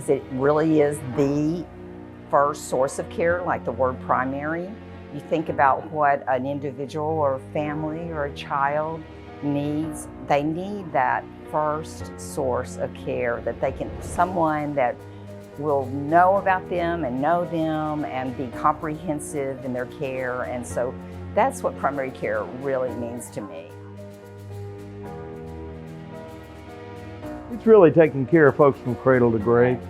because it really is the first source of care, like the word primary. You think about what an individual or a family or a child needs. They need that first source of care, that they can, someone that will know about them and be comprehensive in their care. And so that's what primary care really means to me. It's really taking care of folks from cradle to grave.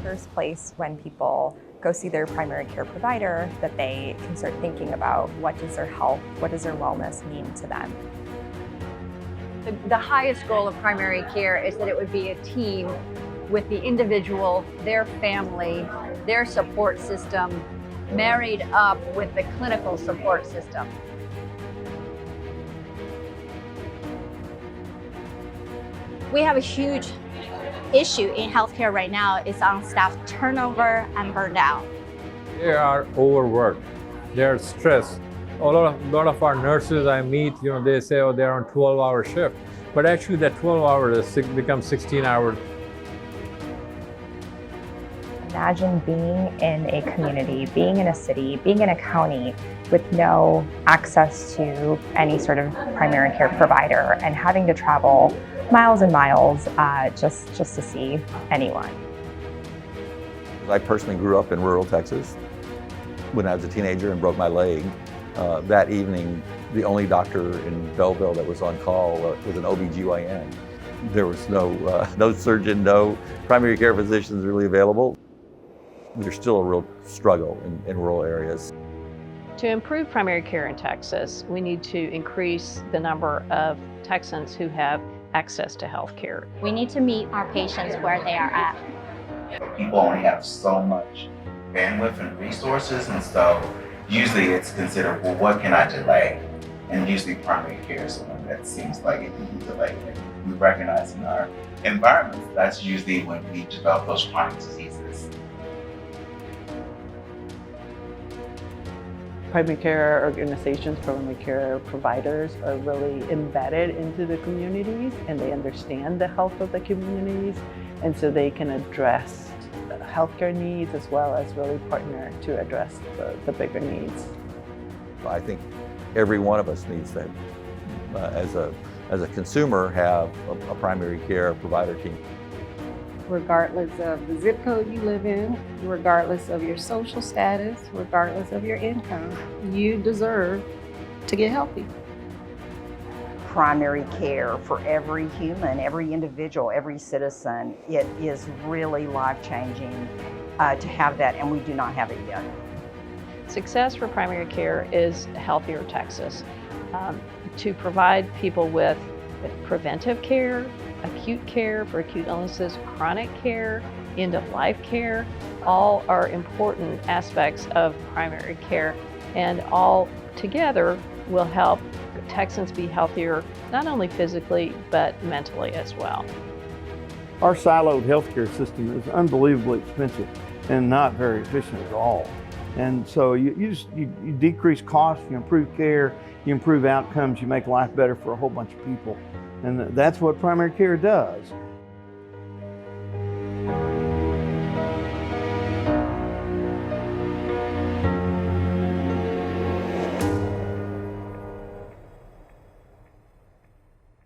First place when people go see their primary care provider, that they can start thinking about what does their health, what does their wellness mean to them. The highest goal of primary care is that it would be a team with the individual, their family, their support system, married up with the clinical support system. We have a huge issue in healthcare right now is on staff turnover and burnout. They are overworked. They are stressed. A lot of our nurses I meet, they say, oh, they're on 12-hour shift. But actually that 12 hours becomes 16 hours. Imagine being in a community, being in a city, being in a county with no access to any sort of primary care provider and having to travel miles and miles just to see anyone. I personally grew up in rural Texas. When I was a teenager and broke my leg, that evening, the only doctor in Belleville that was on call was an OBGYN. There was no surgeon, no primary care physicians really available. There's still a real struggle in rural areas. To improve primary care in Texas, we need to increase the number of Texans who have access to health care. We need to meet our patients where they are at. People only have so much bandwidth and resources, and so usually it's considered, well, what can I delay? And usually primary care is something that seems like it can be delayed. We recognize in our environments, that's usually when we develop those chronic diseases. Primary care organizations, primary care providers are really embedded into the communities, and they understand the health of the communities, and so they can address healthcare needs as well as really partner to address the bigger needs. I think every one of us needs that, as a consumer, have a primary care provider team. Regardless of the zip code you live in, regardless of your social status, regardless of your income, you deserve to get healthy. Primary care for every human, every individual, every citizen, it is really life-changing to have that, and we do not have it yet. Success for primary care is a healthier Texas. To provide people with preventive care, acute care for acute illnesses, chronic care, end-of-life care, all are important aspects of primary care, and all together will help Texans be healthier, not only physically, but mentally as well. Our siloed healthcare system is unbelievably expensive and not very efficient at all. And so you decrease costs, you improve care, you improve outcomes, you make life better for a whole bunch of people. And that's what primary care does.